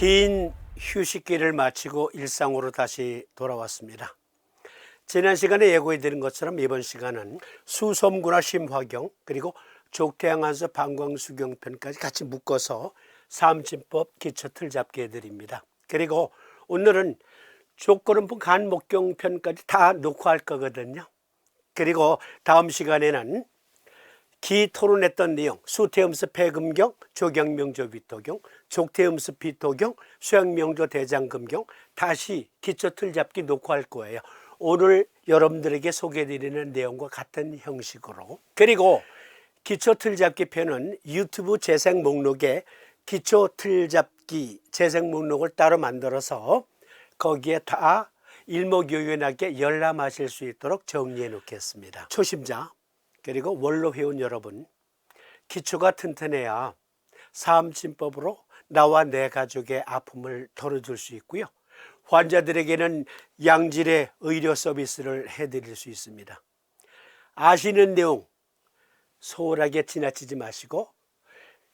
긴 휴식기를 마치고 일상으로 다시 돌아왔습니다. 지난 시간에 예고해드린 것처럼 이번 시간은 수섬군화 심화경 그리고 족태양한서 방광수경 편까지 같이 묶어서 삼진법 기초 틀 잡기 해드립니다. 그리고 오늘은 족걸음풍 간목경 편까지 다 놓고 할 거거든요. 그리고 다음 시간에는 기 토론했던 내용 수태음수 폐금경, 조경명조 비토경, 족태음수 비토경, 수양명조 대장금경 다시 기초 틀 잡기 놓고 할 거예요. 오늘 여러분들에게 소개해드리는 내용과 같은 형식으로. 그리고 기초 틀 잡기 편은 유튜브 재생 목록에 기초 틀 잡기 재생 목록을 따로 만들어서 거기에 다 일목요연하게 열람하실 수 있도록 정리해 놓겠습니다. 초심자 그리고 원로 회원 여러분, 기초가 튼튼해야 삼진법으로 나와 내 가족의 아픔을 덜어줄 수 있고요. 환자들에게는 양질의 의료 서비스를 해드릴 수 있습니다. 아시는 내용 소홀하게 지나치지 마시고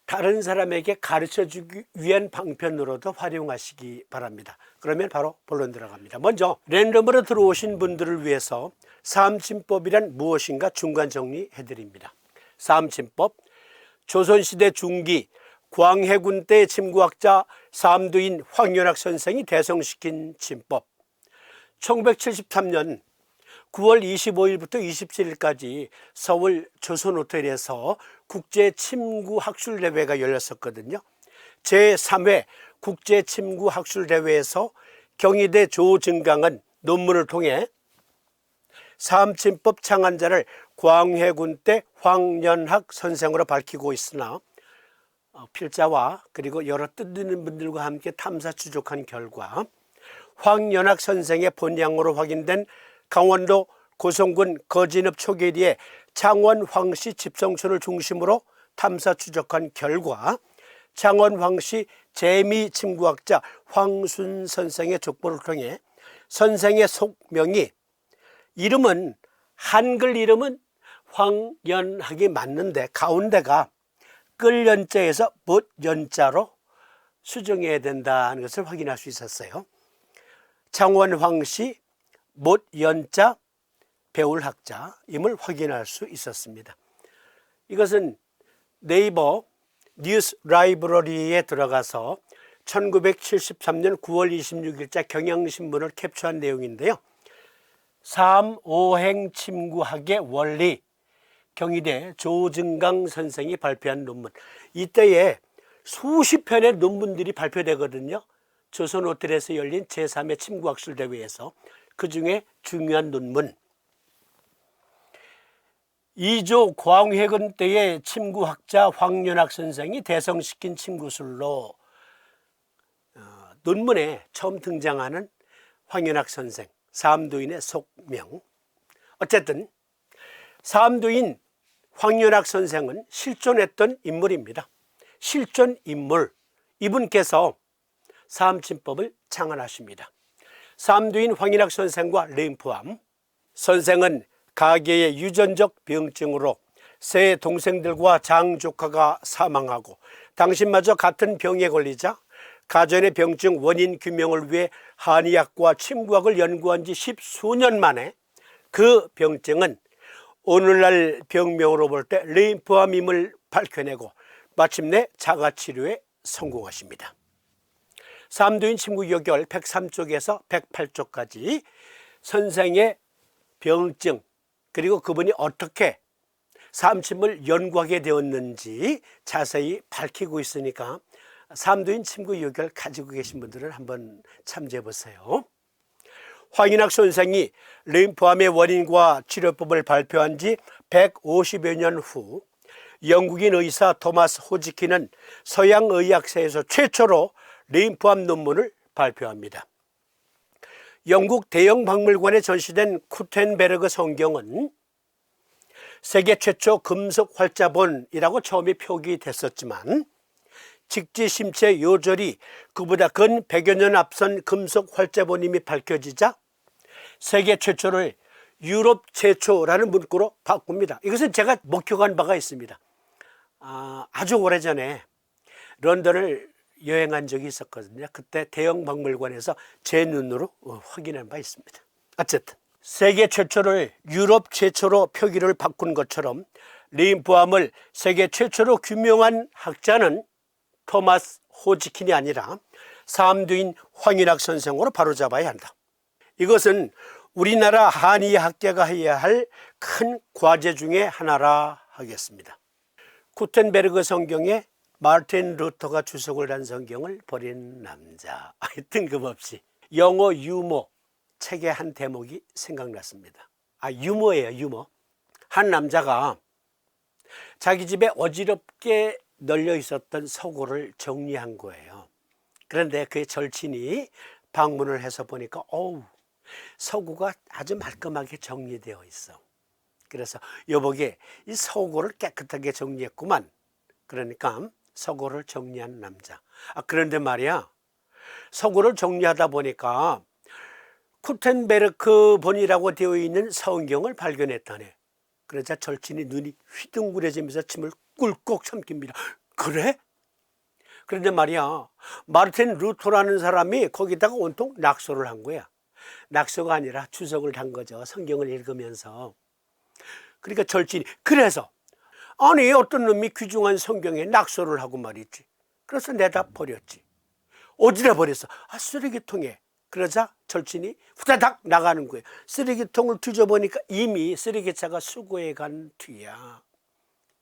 다른 사람에게 가르쳐주기 위한 방편으로도 활용하시기 바랍니다. 그러면 바로 본론 들어갑니다. 먼저 랜덤으로 들어오신 분들을 위해서 삼진법이란 무엇인가 중간 정리해드립니다. 삼진법, 조선시대 중기 광해군 때 침구학자 삼두인 황연학 선생이 대성시킨 진법, 1973년 9월 25일부터 27일까지 서울 조선호텔에서 국제침구학술대회가 열렸었거든요. 제3회 국제침구학술대회에서 경희대 조증강은 논문을 통해 삼진법 창안자를 광해군 때 황연학 선생으로 밝히고 있으나 필자와 그리고 여러 뜻 있는 분들과 함께 탐사 추적한 결과 황연학 선생의 본향으로 확인된 강원도 고성군 거진읍 초계리의 창원 황씨 집성촌을 중심으로 탐사 추적한 결과 창원 황씨 재미 침구학자 황순 선생의 족보를 통해 선생의 속명이 이름은 한글 이름은 황연학이 맞는데 가운데가 끌연자에서 못연자로 수정해야 된다는 것을 확인할 수 있었어요. 창원 황씨 못연자 배울학자임을 확인할 수 있었습니다. 이것은 네이버 뉴스 라이브러리에 들어가서 1973년 9월 26일자 경향신문을 캡처한 내용인데요. 삼오행 침구학의 원리, 경희대 조증강 선생이 발표한 논문. 이때에 수십 편의 논문들이 발표되거든요. 조선호텔에서 열린 제3회 침구학술대회에서. 그 중에 중요한 논문, 2조 광해군 때의 침구학자 황연학 선생이 대성시킨 침구술로 논문에 처음 등장하는 황연학 선생, 삼두인의 속명. 어쨌든 삼두인 황연학 선생은 실존했던 인물입니다. 실존 인물, 이분께서 삼진법을 창안하십니다. 삼두인 황연학 선생과 림프암, 선생은 가계의 유전적 병증으로 세 동생들과 장조카가 사망하고 당신마저 같은 병에 걸리자 가전의 병증 원인 규명을 위해 한의학과 침구학을 연구한 지 10수년 만에 그 병증은 오늘날 병명으로 볼 때 림프암임을 밝혀내고 마침내 자가치료에 성공하십니다. 삼두인 침구요결 103쪽에서 108쪽까지 선생의 병증 그리고 그분이 어떻게 삼침을 연구하게 되었는지 자세히 밝히고 있으니까 삼두인 침구요결 가지고 계신 분들은 한번 참조해 보세요. 황인학 선생이 림프암의 원인과 치료법을 발표한 지 150여 년 후 영국인 의사 토마스 호지키는 서양의학사에서 최초로 림프암 논문을 발표합니다. 영국 대형 박물관에 전시된 쿠텐베르그 성경은 세계 최초 금속 활자본이라고 처음에 표기됐었지만 직지심체 요절이 그보다 근 100여 년 앞선 금속 활자본임이 밝혀지자 세계 최초를 유럽 최초라는 문구로 바꿉니다. 이것은 제가 목격한 바가 있습니다. 아주 오래전에 런던을 여행한 적이 있었거든요. 그때 대형 박물관에서 제 눈으로 확인한 바 있습니다. 어쨌든 세계 최초를 유럽 최초로 표기를 바꾼 것처럼 림프암을 세계 최초로 규명한 학자는 토마스 호지킨이 아니라 삼두인 황윤학 선생으로 바로잡아야 한다. 이것은 우리나라 한의학계가 해야 할 큰 과제 중에 하나라 하겠습니다. 구텐베르그 성경에 마르틴 루터가 주석을 한 성경을 버린 남자. 뜬금없이 영어 유머 책의 한 대목이 생각났습니다. 유머예요, 유머. 한 남자가 자기 집에 어지럽게 널려 있었던 서고를 정리한 거예요. 그런데 그의 절친이 방문을 해서 보니까 서구가 아주 말끔하게 정리되어 있어. 그래서 여보게 이 서고를 깨끗하게 정리했구만. 그러니까 서고를 정리한 남자. 그런데 말이야, 서고를 정리하다 보니까 쿠텐베르크 본이라고 되어 있는 성경을 발견했다네. 그러자 절친이 눈이 휘둥그레지면서 침을 꿀꺽 삼킵니다. 그래? 그런데 말이야, 마르틴 루터라는 사람이 거기다가 온통 낙서를 한 거야. 낙서가 아니라 주석을 단 거죠. 성경을 읽으면서. 그러니까 절친이 그래서 아니 어떤 놈이 귀중한 성경에 낙서를 하고 말이지. 그래서 내다 버렸지. 어디다 버렸어? 쓰레기통에. 그러자 절친이 후다닥 나가는 거예요. 쓰레기통을 뒤져보니까 이미 쓰레기차가 수거해 간 뒤야.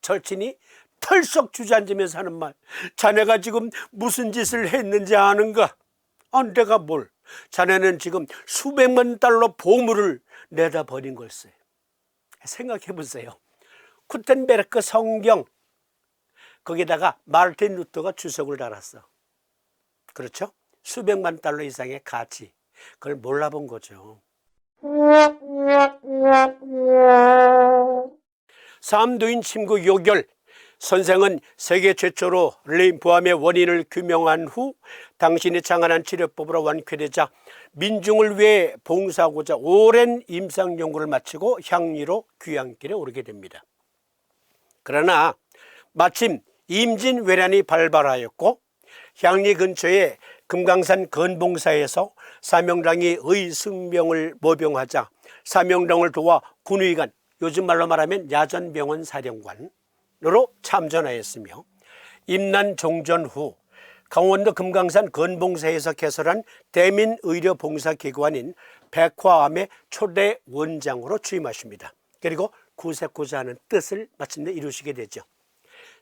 절친이 털썩 주저앉으면서 하는 말, 자네가 지금 무슨 짓을 했는지 아는가? 내가 뭘? 자네는 지금 수백만 달러 보물을 내다 버린 걸세. 생각해 보세요. 쿠텐베르크 성경, 거기다가 마르틴 루터가 주석을 달았어. 그렇죠? 수백만 달러 이상의 가치, 그걸 몰라본 거죠. 삼두인 침구 요결. 선생은 세계 최초로 림프암의 원인을 규명한 후 당신이 창안한 치료법으로 완쾌되자 민중을 위해 봉사하고자 오랜 임상 연구를 마치고 향리로 귀향길에 오르게 됩니다. 그러나 마침 임진왜란이 발발하였고 향리 근처에 금강산 건봉사에서 사명당이 의승병을 모병하자 사명당을 도와 군의관, 요즘 말로 말하면 야전병원 사령관으로 참전하였으며 임난 종전 후 강원도 금강산 건봉사에서 개설한 대민의료봉사기관인 백화암의 초대 원장으로 취임하십니다. 그리고 구세고자 하는 뜻을 마침내 이루시게 되죠.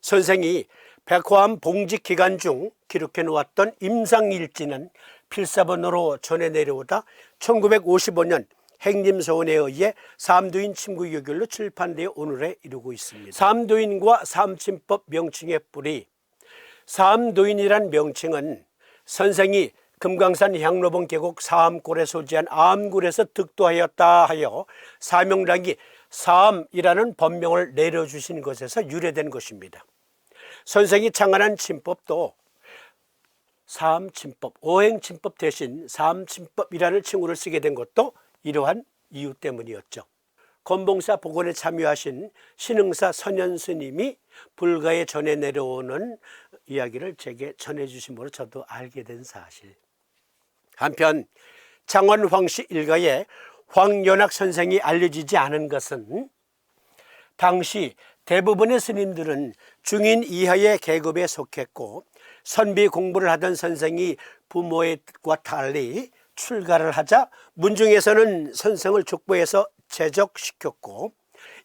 선생이 백화암 봉직 기간 중 기록해 놓았던 임상일지는 필사본으로 전해 내려오다 1955년 행림서원에 의해 삼두인 침구요결로 출판되어 오늘에 이르고 있습니다. 삼두인과 삼침법 명칭의 뿌리. 삼두인이란 명칭은 선생이 금강산 향로봉 계곡 사암골에 소지한 암굴에서 득도하였다 하여 사명당이 사암이라는 법명을 내려주신 것에서 유래된 것입니다. 선생이 창안한 침법도 사암침법, 오행침법 대신 사암침법이라는 칭호를 쓰게 된 것도 이러한 이유 때문이었죠. 건봉사 복원에 참여하신 신흥사 선현 스님이 불가에 전해 내려오는 이야기를 제게 전해주심으로 저도 알게 된 사실. 한편 창원 황씨 일가에 황연학 선생이 알려지지 않은 것은 당시 대부분의 스님들은 중인 이하의 계급에 속했고 선비 공부를 하던 선생이 부모의 뜻과 달리 출가를 하자 문중에서는 선생을 족보에서 제적시켰고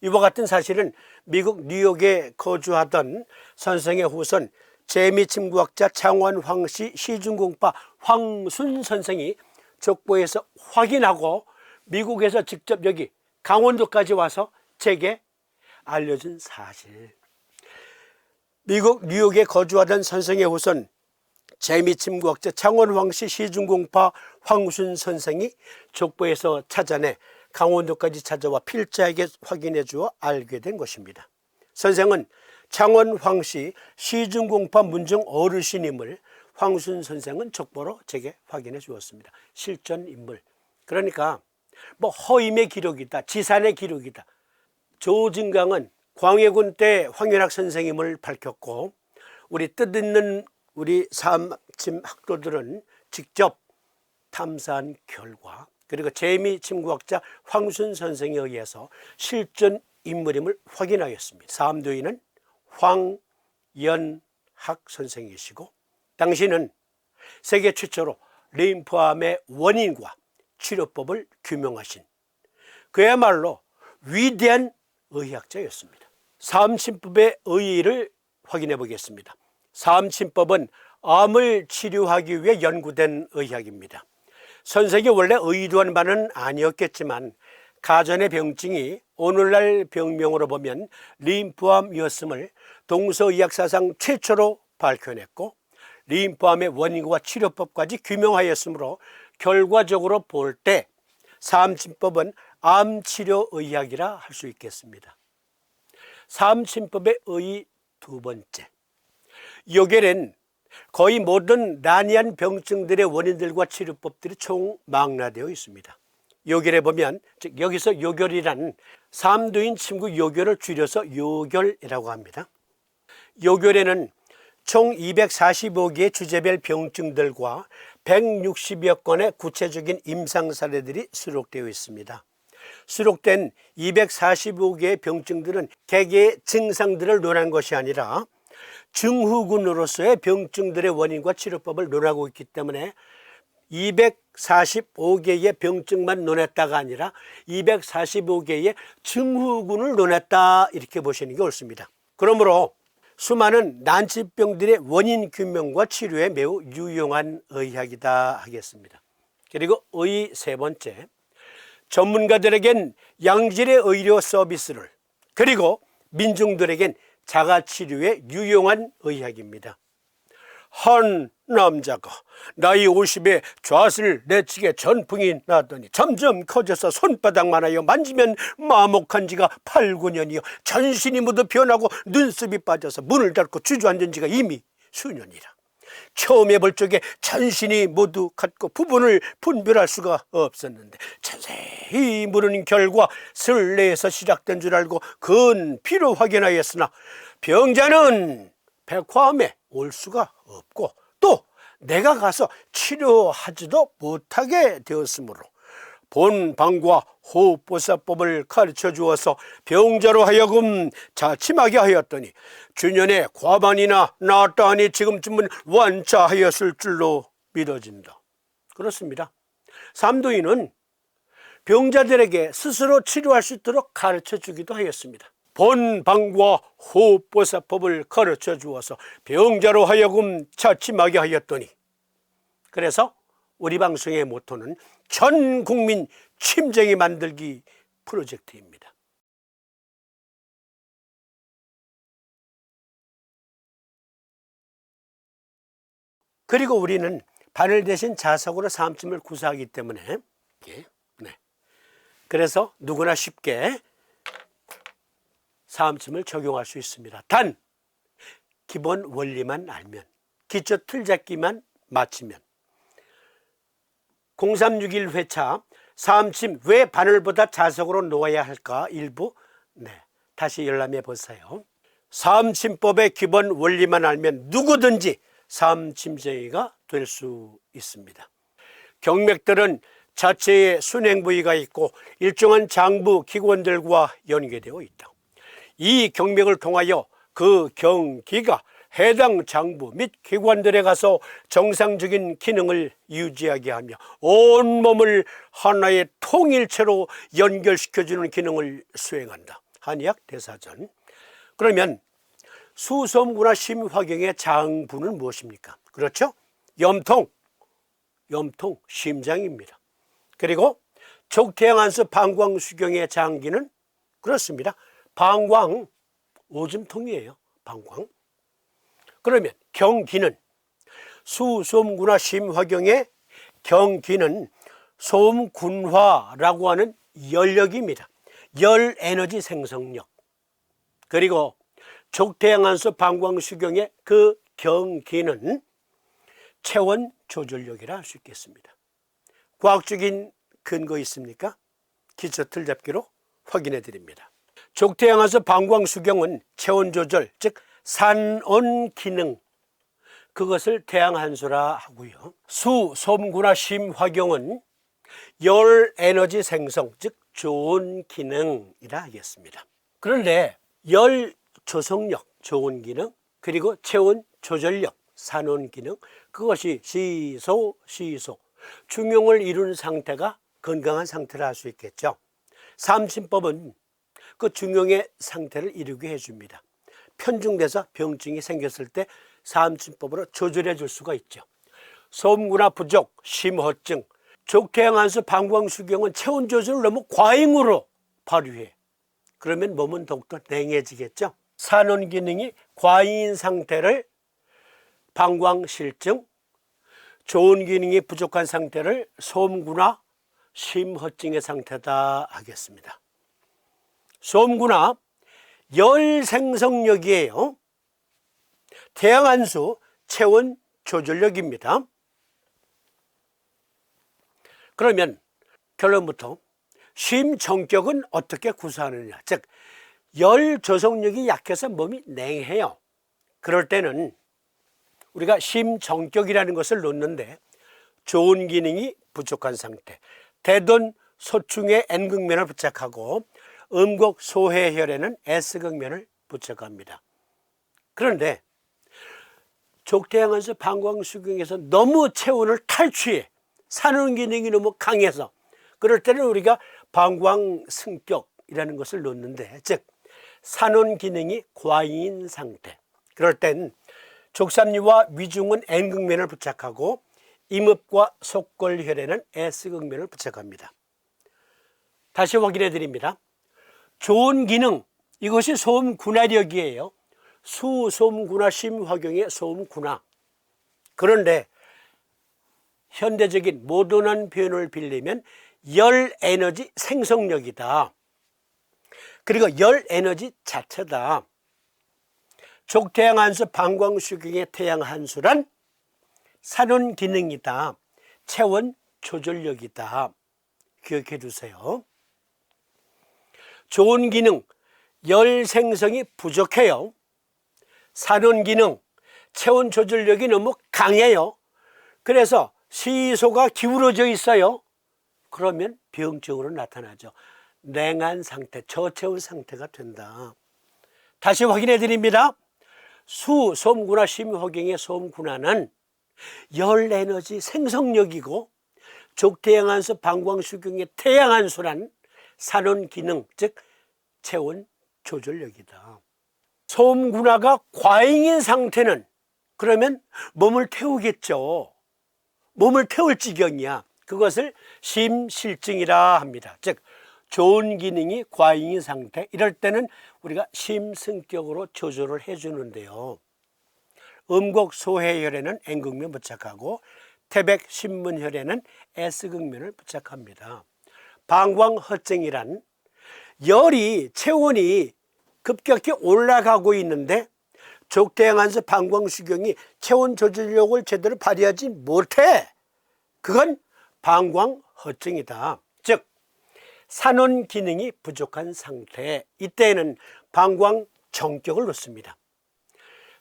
이와 같은 사실은 미국 뉴욕에 거주하던 선생의 후손 재미침구학자 창원 황씨 시중공파 황순 선생이 족보에서 확인하고 미국에서 직접 여기 강원도까지 와서 제게 알려준 사실. 미국 뉴욕에 거주하던 선생의 후손 재미침구학자 창원 황씨 시중공파 황순 선생이 족보에서 찾아내 강원도까지 찾아와 필자에게 확인해 주어 알게 된 것입니다. 선생은 창원 황씨 시중공파 문중 어르신임을 황순 선생은 족보로 제게 확인해 주었습니다. 실존 인물. 그러니까 허임의 기록이다, 지산의 기록이다. 조증강은 광해군 때 황연학 선생님을 밝혔고 우리 뜻있는 우리 삼침 학도들은 직접 탐사한 결과, 그리고 재미침구학자 황순 선생에 의해서 실존 인물임을 확인하였습니다. 삼도인은 황연학 선생이시고, 당시는 세계 최초로 림프암의 원인과 치료법을 규명하신 그야말로 위대한 의학자였습니다. 삼침법의 의의를 확인해 보겠습니다. 삼침법은 암을 치료하기 위해 연구된 의학입니다. 선생이 원래 의도한 바는 아니었겠지만 가전의 병증이 오늘날 병명으로 보면 림프암이었음을 동서의학 사상 최초로 밝혀냈고, 림프암의 원인과 치료법까지 규명하였으므로 결과적으로 볼 때 삼침법은 암치료의학이라 할 수 있겠습니다. 삼침법의 의의 두 번째, 요결엔 거의 모든 난이한 병증들의 원인들과 치료법들이 총망라되어 있습니다. 요결에 보면, 즉 여기서 요결이란 삼도인 침구 요결을 줄여서 요결이라고 합니다. 요결에는 총 245개의 주제별 병증들과 160여 건의 구체적인 임상 사례들이 수록되어 있습니다. 수록된 245개의 병증들은 개개의 증상들을 논한 것이 아니라 증후군으로서의 병증들의 원인과 치료법을 논하고 있기 때문에 245개의 병증만 논했다가 아니라 245개의 증후군을 논했다, 이렇게 보시는 게 옳습니다. 그러므로 수많은 난치병들의 원인 규명과 치료에 매우 유용한 의학이다 하겠습니다. 그리고 의의 세 번째, 전문가들에겐 양질의 의료 서비스를, 그리고 민중들에겐 자가치료에 유용한 의학입니다. 한 남자가 나이 50에 좌슬 내측에 전풍이 나더니 점점 커져서 손바닥만 하여 만지면 마목한 지가 8, 9년이요 전신이 모두 변하고 눈썹이 빠져서 문을 닫고 주저앉은 지가 이미 수년이라. 처음에 볼 적에 전신이 모두 같고 부분을 분별할 수가 없었는데 자세히 물은 결과 설레에서 시작된 줄 알고 근 피로 확인하였으나 병자는 백화암에 올 수가 없고 또 내가 가서 치료하지도 못하게 되었으므로 본방과 호흡보살법을 가르쳐 주어서 병자로 하여금 자침하게 하였더니 주년에 과반이나 나았다 하니 지금쯤은 완차하였을 줄로 믿어진다. 그렇습니다. 삼도인은 병자들에게 스스로 치료할 수 있도록 가르쳐 주기도 하였습니다. 본방과 호흡보살법을 가르쳐 주어서 병자로 하여금 자침하게 하였더니, 그래서 우리 방송의 모토는 전 국민 침쟁이 만들기 프로젝트입니다. 그리고 우리는 바늘 대신 자석으로 삼침을 구사하기 때문에 그래서 누구나 쉽게 삼침을 적용할 수 있습니다. 단 기본 원리만 알면, 기초 틀잡기만 마치면. 0361회차 삼침 왜 바늘보다 자석으로 놓아야 할까 일부 다시 열람해 보세요. 삼침법의 기본 원리만 알면 누구든지 삼침쟁이가 될 수 있습니다. 경맥들은 자체의 순행 부위가 있고 일정한 장부 기관들과 연계되어 있다. 이 경맥을 통하여 그 경기가 해당 장부 및 기관들에 가서 정상적인 기능을 유지하게 하며 온몸을 하나의 통일체로 연결시켜주는 기능을 수행한다. 한의학 대사전. 그러면 수소음구나 심화경의 장부는 무엇입니까? 그렇죠? 염통, 심장입니다. 그리고 족태양안수 방광수경의 장기는 그렇습니다. 방광, 오줌통이에요. 방광. 그러면 경기는 수소음구나 심화경의 경기는 소음군화라고 하는 열력입니다. 열 에너지 생성력. 그리고 족태양안수 방광수경의 그 경기는 체온 조절력이라 할 수 있겠습니다. 과학적인 근거 있습니까? 기초 틀잡기로 확인해 드립니다. 족태양안수 방광수경은 체온 조절, 즉 산온 기능, 그것을 태양한수라 하고요. 수, 솜구나 심, 화경은 열 에너지 생성, 즉 좋은 기능이라 하겠습니다. 그런데 열 조성력, 좋은 기능, 그리고 체온 조절력, 산온 기능, 그것이 시소, 중용을 이룬 상태가 건강한 상태라 할 수 있겠죠. 삼신법은 그 중용의 상태를 이루게 해줍니다. 편중돼서 병증이 생겼을 때 삼신법으로 조절해 줄 수가 있죠. 솜구나 부족, 심허증, 족태양한수, 방광수경은 체온 조절을 너무 과잉으로 발휘해. 그러면 몸은 더욱더 냉해지겠죠. 산온 기능이 과잉인 상태를 방광실증, 좋은 기능이 부족한 상태를 솜구나 심허증의 상태다 하겠습니다. 솜구나 열 생성력이에요. 태양한수 체온 조절력입니다. 그러면 결론부터 심정격은 어떻게 구사하느냐, 즉 열 조성력이 약해서 몸이 냉해요. 그럴 때는 우리가 심정격이라는 것을 놓는데 좋은 기능이 부족한 상태, 대돈 소충의 N극면을 부착하고 음곡 소해혈에는 S극면을 부착합니다. 그런데 족태양한수 방광수경에서 너무 체온을 탈취해 산온 기능이 너무 강해서 그럴 때는 우리가 방광승격이라는 것을 놓는데, 즉 산온 기능이 과잉인 상태, 그럴 땐 족삼류와 위중은 N극면을 부착하고 임읍과 속골혈에는 S극면을 부착합니다. 다시 확인해 드립니다. 좋은 기능, 이것이 소음군화력이에요. 수, 솜구나, 심, 화경의 소음군화. 그런데 현대적인 모던한 표현을 빌리면 열 에너지 생성력이다. 그리고 열 에너지 자체다. 족태양한수, 방광수경의 태양한수란 산온 기능이다. 체온 조절력이다. 기억해 두세요. 좋은 기능, 열 생성이 부족해요. 산온 기능, 체온 조절력이 너무 강해요. 그래서 시소가 기울어져 있어요. 그러면 병증으로 나타나죠. 냉한 상태, 저체온 상태가 된다. 다시 확인해 드립니다. 수, 솜구나, 심, 화경의 솜군화는 열 에너지 생성력이고 족태양한수, 방광수경의 태양한수란 산온 기능, 즉 체온 조절력이다. 솜군화가 과잉인 상태는 그러면 몸을 태우겠죠. 몸을 태울 지경이야. 그것을 심실증이라 합니다. 즉 좋은 기능이 과잉인 상태, 이럴 때는 우리가 심승격으로 조절을 해주는데요. 음곡 소해혈에는 N극면 부착하고 태백 신문혈에는 S극면을 부착합니다. 방광허증이란 열이, 체온이 급격히 올라가고 있는데 족태양한수, 방광수경이 체온 조절력을 제대로 발휘하지 못해. 그건 방광허증이다. 즉 산온 기능이 부족한 상태, 이때에는 방광정격을 놓습니다.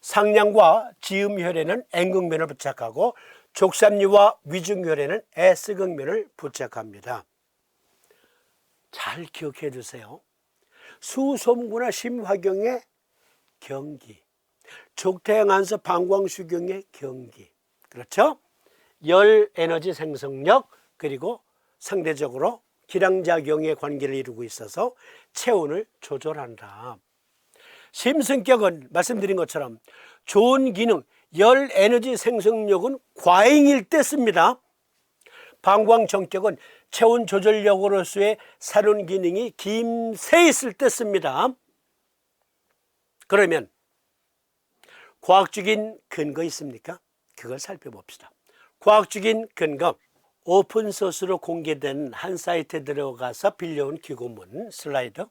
상량과 지음혈에는 N극면을 부착하고 족삼류와 위중혈에는 S극면을 부착합니다. 잘 기억해 두세요. 수, 솜구나, 심, 화경의 경기, 족태양한수, 방광수경의 경기, 그렇죠? 열 에너지 생성력, 그리고 상대적으로 기량작용의 관계를 이루고 있어서 체온을 조절한다. 심승격은 말씀드린 것처럼 좋은 기능, 열 에너지 생성력은 과잉일 때 씁니다. 방광정격은 체온 조절력으로서의 산온 기능이 김새 있을 때 씁니다. 그러면 과학적인 근거 있습니까? 그걸 살펴봅시다. 과학적인 근거, 오픈소스로 공개된 한 사이트에 들어가서 빌려온 기고문 슬라이드,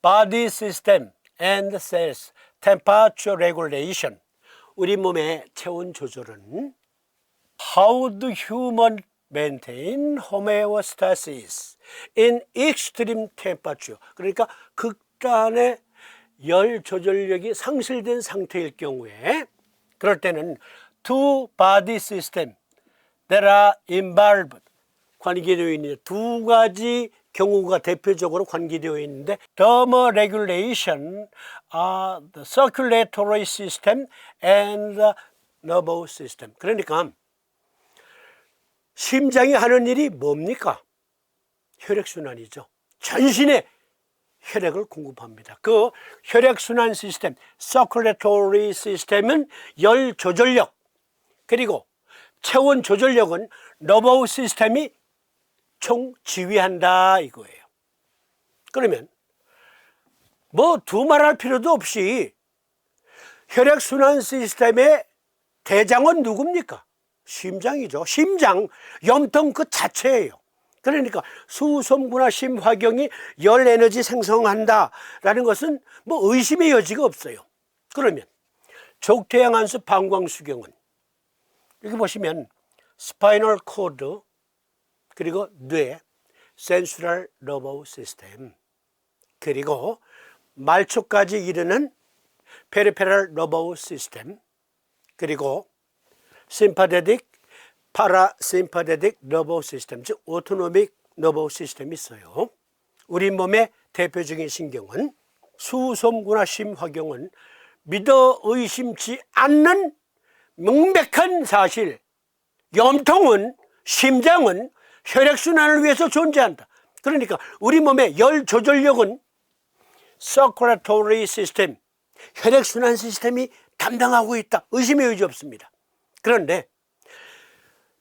Body System and Cells Temperature Regulation, 우리 몸의 체온 조절은 How do human maintain homeostasis in extreme temperature, 그러니까 극단의 열 조절력이 상실된 상태일 경우에, 그럴 때는 two body system that are involved. 관계되어 있는 두 가지 경우가 대표적으로 관계되어 있는데 thermoregulation, the circulatory system and the nervous system. 그러니까 심장이 하는 일이 뭡니까? 혈액순환이죠. 전신에 혈액을 공급합니다. 그 혈액순환 시스템, circulatory system은 열 조절력, 그리고 체온 조절력은 nervous system이 총 지휘한다 이거예요. 그러면 뭐 두말할 필요도 없이 혈액순환 시스템의 대장은 누굽니까? 심장이죠. 심장, 염통 그 자체예요. 그러니까 수소음구나 심화경이 열 에너지 생성한다라는 것은 뭐 의심의 여지가 없어요. 그러면 족태양한수 방광수경은 여기 보시면 스파이널 코드, 그리고 뇌, 센트럴 너버스 시스템, 그리고 말초까지 이르는 페리페럴 너버스 시스템, 그리고 심파데틱, 파라심파데틱 너버스 시스템, 즉 오토노믹 너버스 시스템이 있어요. 우리 몸의 대표적인 신경은 수소음구나 심화경은 믿어 의심치 않는 명백한 사실, 염통은, 심장은 혈액순환을 위해서 존재한다. 그러니까 우리 몸의 열 조절력은 circulatory system, 혈액순환 시스템이 담당하고 있다. 의심의 여지 없습니다. 그런데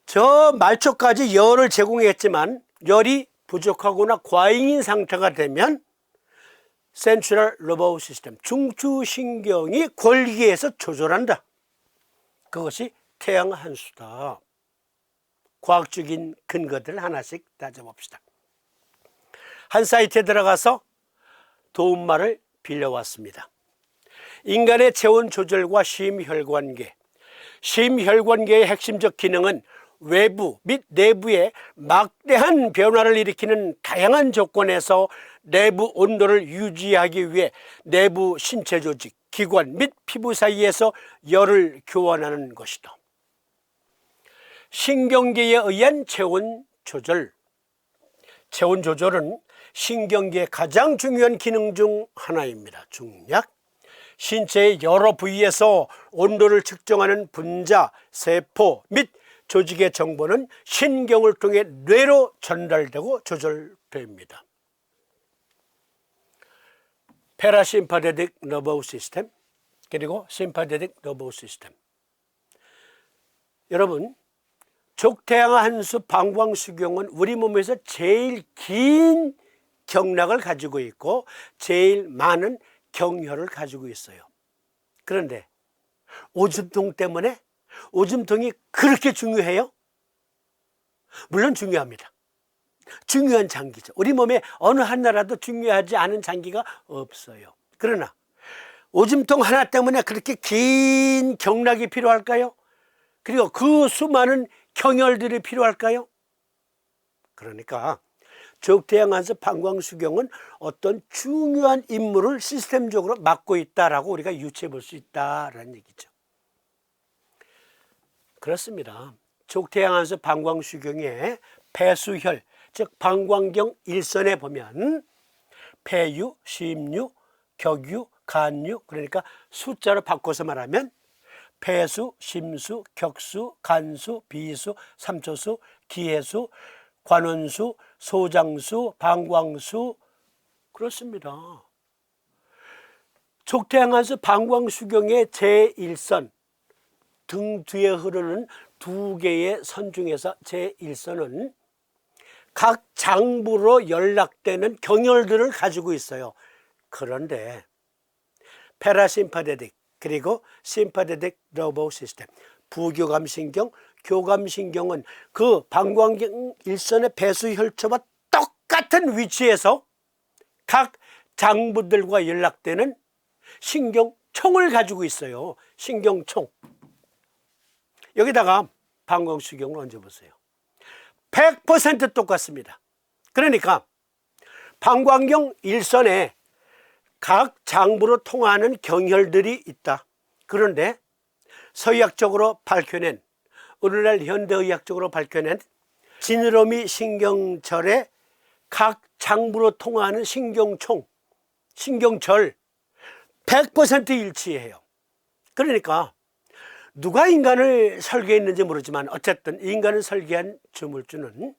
저 말초까지 열을 제공했지만 열이 부족하거나 과잉인 상태가 되면 central nervous system, 중추신경이 권리해서 조절한다. 그것이 태양한수다. 과학적인 근거들 하나씩 따져봅시다. 한 사이트에 들어가서 도움말을 빌려왔습니다. 인간의 체온 조절과 심혈관계, 심혈관계의 핵심적 기능은 외부 및 내부의 막대한 변화를 일으키는 다양한 조건에서 내부 온도를 유지하기 위해 내부 신체 조직, 기관 및 피부 사이에서 열을 교환하는 것이다. 신경계에 의한 체온 조절. 체온 조절은 신경계의 가장 중요한 기능 중 하나입니다. 중약. 신체의 여러 부위에서 온도를 측정하는 분자, 세포 및 조직의 정보는 신경을 통해 뇌로 전달되고 조절됩니다. 패라심파데틱 너버스 시스템, 그리고 심파데틱 너버스 시스템. 여러분, 족태양한수 방광수경은 우리 몸에서 제일 긴 경락을 가지고 있고 제일 많은 경혈을 가지고 있어요. 그런데 오줌통 때문에 오줌통이 그렇게 중요해요? 물론 중요합니다. 중요한 장기죠. 우리 몸에 어느 하나라도 중요하지 않은 장기가 없어요. 그러나 오줌통 하나 때문에 그렇게 긴 경락이 필요할까요? 그리고 그 수많은 경혈들이 필요할까요? 그러니까 족태양한수 방광수경은 어떤 중요한 임무를 시스템적으로 맡고 있다라고 우리가 유추해 볼 수 있다라는 얘기죠. 그렇습니다. 족태양한수 방광수경의 폐수혈, 즉 방광경 일선에 보면 폐유, 심유, 격유, 간유, 그러니까 숫자로 바꿔서 말하면 폐수, 심수, 격수, 간수, 비수, 삼초수, 기해수, 관원수, 소장수, 방광수, 그렇습니다. 족태양한수 방광수경의 제1선, 등 뒤에 흐르는 두 개의 선 중에서 제1선은 각 장부로 연락되는 경혈들을 가지고 있어요. 그런데 패라심파데틱, 그리고 심파데틱 너버스 시스템, 부교감신경, 교감신경은 그 방광경 일선의 배수혈초와 똑같은 위치에서 각 장부들과 연락되는 신경총을 가지고 있어요. 신경총. 여기다가 방광수경을 얹어보세요. 100% 똑같습니다. 그러니까 방광경 일선에 각 장부로 통하는 경혈들이 있다. 그런데 서의학적으로 밝혀낸, 오늘날 현대의학적으로 밝혀낸 지느러미 신경절의 각 장부로 통하는 신경총, 신경절 100% 일치해요. 그러니까 누가 인간을 설계했는지 모르지만 어쨌든 인간을 설계한 조물주는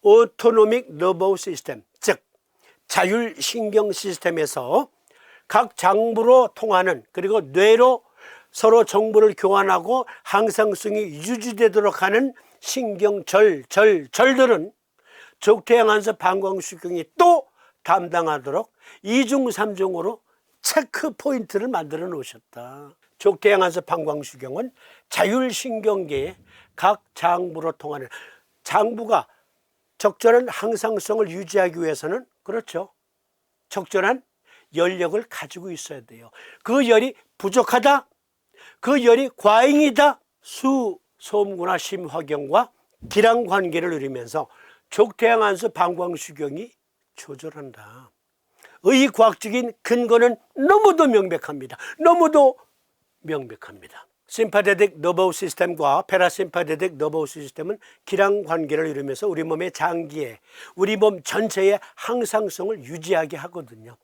오토노믹 너버 시스템, 즉 자율신경 시스템에서 각 장부로 통하는, 그리고 뇌로 서로 정보를 교환하고 항상성이 유지되도록 하는 신경절들은 족태양한서 방광수경이 또 담당하도록 2중 3중으로 체크 포인트를 만들어 놓으셨다. 족태양한서 방광수경은 자율신경계의 각 장부로 통하는, 장부가 적절한 항상성을 유지하기 위해서는, 그렇죠, 적절한 열력을 가지고 있어야 돼요. 그 열이 부족하다, 그 열이 과잉이다, 수소음구나 심화경과 기랑 관계를 누리면서 족태양한서 방광수경이 조절한다. 의과학적인 근거는 너무도 명백합니다. 너무도 명백합니다. 심파데틱 너버스 시스템과 패라심파데틱 너버스 시스템은 기랑 관계를 이루면서 우리 몸의 장기에, 우리 몸 전체의 항상성을 유지하게 하거든요.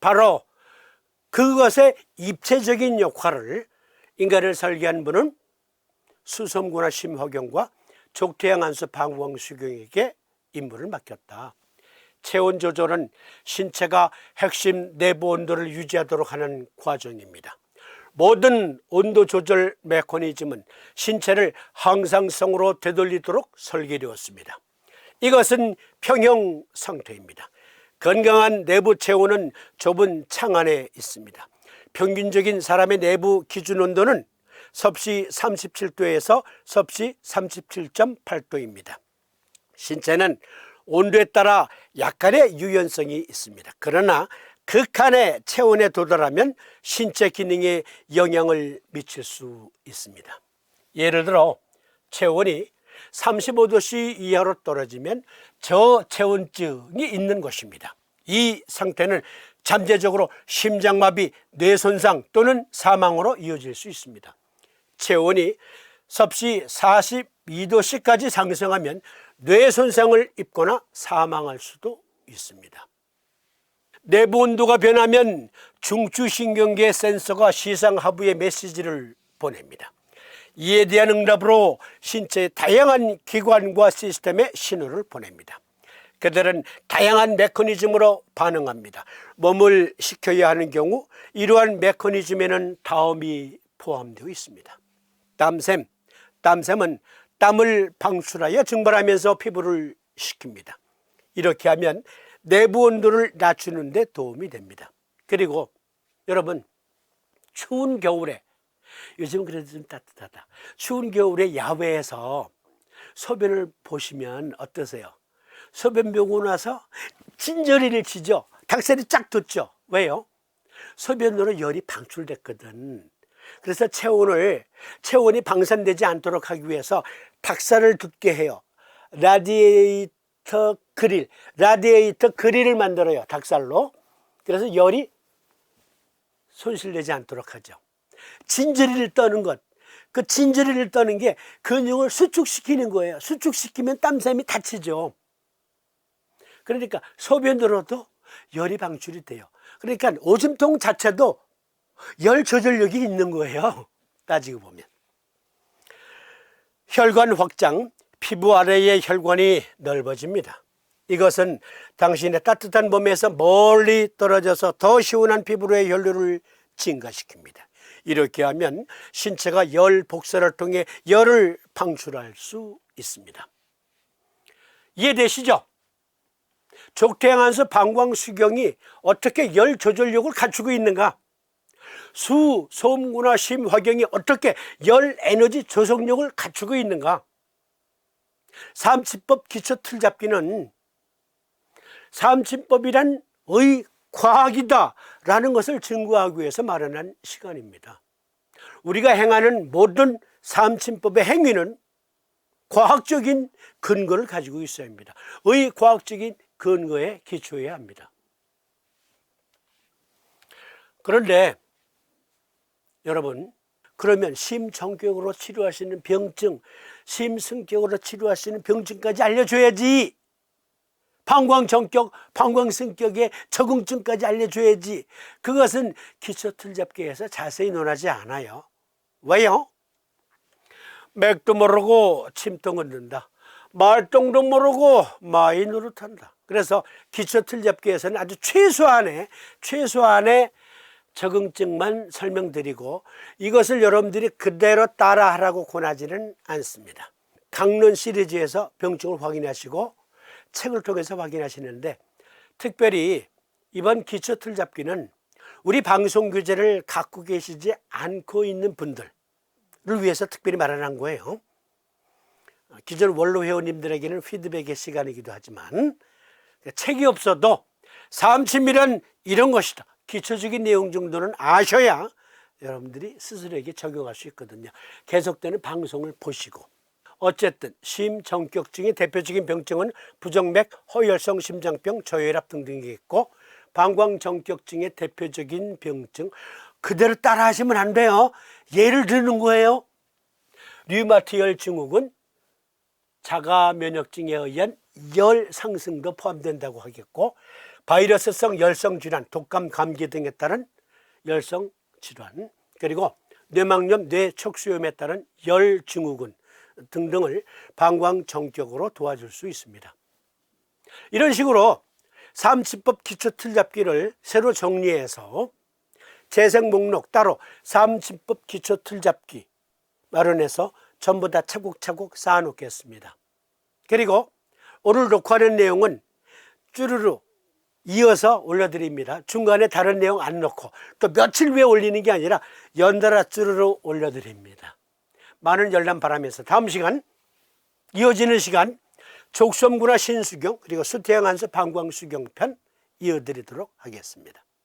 바로 그것의 입체적인 역할을 인간을 설계한 분은 수소음구나 심화경과 족태양한서 방광수경에게 임무를 맡겼다. 체온 조절은 신체가 핵심 내부 온도를 유지하도록 하는 과정입니다. 모든 온도 조절 메커니즘은 신체를 항상성으로 되돌리도록 설계되었습니다. 이것은 평형 상태입니다. 건강한 내부 체온은 좁은 창 안에 있습니다. 평균적인 사람의 내부 기준 온도는 섭씨 37도에서 섭씨 37.8도입니다. 신체는 온도에 따라 약간의 유연성이 있습니다. 그러나 극한의 체온에 도달하면 신체 기능에 영향을 미칠 수 있습니다. 예를 들어 체온이 35도씨 이하로 떨어지면 저체온증이 있는 것입니다. 이 상태는 잠재적으로 심장마비, 뇌손상 또는 사망으로 이어질 수 있습니다. 체온이 섭씨 42도씨까지 상승하면 뇌손상을 입거나 사망할 수도 있습니다. 내부 온도가 변하면 중추신경계 센서가 시상하부에 메시지를 보냅니다. 이에 대한 응답으로 신체의 다양한 기관과 시스템에 신호를 보냅니다. 그들은 다양한 메커니즘으로 반응합니다. 몸을 식혀야 하는 경우 이러한 메커니즘에는 다음이 포함되어 있습니다. 땀샘은 땀을 방출하여 증발하면서 피부를 식힙니다. 이렇게 하면 내부 온도를 낮추는 데 도움이 됩니다. 그리고 여러분, 추운 겨울에, 요즘 그래도 좀 따뜻하다, 추운 겨울에 야외에서 소변을 보시면 어떠세요? 소변 보고 나서 진저리를 치죠. 닭살이 쫙 돋죠. 왜요? 소변으로 열이 방출됐거든. 그래서 체온이 방산되지 않도록 하기 위해서 닭살을 돋게 해요. 라디에이터 그릴을 만들어요. 닭살로. 그래서 열이 손실되지 않도록 하죠. 진저리를 떠는 것, 그 진저리를 떠는 게 근육을 수축시키는 거예요. 수축시키면 땀샘이 다치죠. 그러니까 소변으로도 열이 방출이 돼요. 그러니까 오줌통 자체도 열 조절력이 있는 거예요. 따지고 보면. 혈관 확장, 피부 아래의 혈관이 넓어집니다. 이것은 당신의 따뜻한 몸에서 멀리 떨어져서 더 시원한 피부로의 혈류를 증가시킵니다. 이렇게 하면 신체가 열 복사를 통해 열을 방출할 수 있습니다. 이해되시죠? 족태양한서 방광수경이 어떻게 열 조절력을 갖추고 있는가? 수소음구나 심화경이 어떻게 열 에너지 조성력을 갖추고 있는가? 삼치법 기초 틀잡기는 삼치법이란 의과학이다 라는 것을 증거하기 위해서 마련한 시간입니다. 우리가 행하는 모든 삼치법의 행위는 과학적인 근거를 가지고 있어야 합니다. 의과학적인 근거에 기초해야 합니다. 그런데 여러분, 그러면 심정격으로 치료할 수 있는 병증, 심승격으로 치료할 수 있는 병증까지 알려줘야지. 방광정격, 방광성격의 적응증까지 알려줘야지. 그것은 기초틀잡기에서 자세히 논하지 않아요. 왜요? 맥도 모르고 침도 걷는다. 말똥도 모르고 마이 노릇한다. 그래서 기초틀잡기에서는 아주 최소한의 적응증만 설명드리고 이것을 여러분들이 그대로 따라하라고 권하지는 않습니다. 강론 시리즈에서 병증을 확인하시고 책을 통해서 확인하시는데, 특별히 이번 기초틀잡기는 우리 방송 규제를 갖고 계시지 않고 있는 분들을 위해서 특별히 마련한 거예요. 기존 원로 회원님들에게는 피드백의 시간이기도 하지만 책이 없어도 삼침이란 이런 것이다, 기초적인 내용 정도는 아셔야 여러분들이 스스로에게 적용할 수 있거든요. 계속되는 방송을 보시고. 어쨌든 심정격증의 대표적인 병증은 부정맥, 허혈성 심장병, 저혈압 등등이겠고, 방광정격증의 대표적인 병증 그대로 따라 하시면 안 돼요. 예를 드는 거예요. 류마티열 증후군, 자가 면역증에 의한 열 상승도 포함된다고 하겠고, 바이러스성 열성 질환, 독감, 감기 등에 따른 열성 질환, 그리고 뇌막염, 뇌척수염에 따른 열 증후군 등등을 방광정격으로 도와줄 수 있습니다. 이런 식으로 삼치법 기초틀잡기를 새로 정리해서 재생 목록 따로 삼치법 기초틀잡기 마련해서 전부 다 차곡차곡 쌓아놓겠습니다. 그리고 오늘 녹화하는 내용은 쭈루루 이어서 올려드립니다. 중간에 다른 내용 안 넣고 또 며칠 후에 올리는 게 아니라 연달아 쭈루루 올려드립니다. 많은 열람 바라면서 다음 시간, 이어지는 시간 족섬구나 신수경 그리고 수태양한서 방광수경편 이어드리도록 하겠습니다.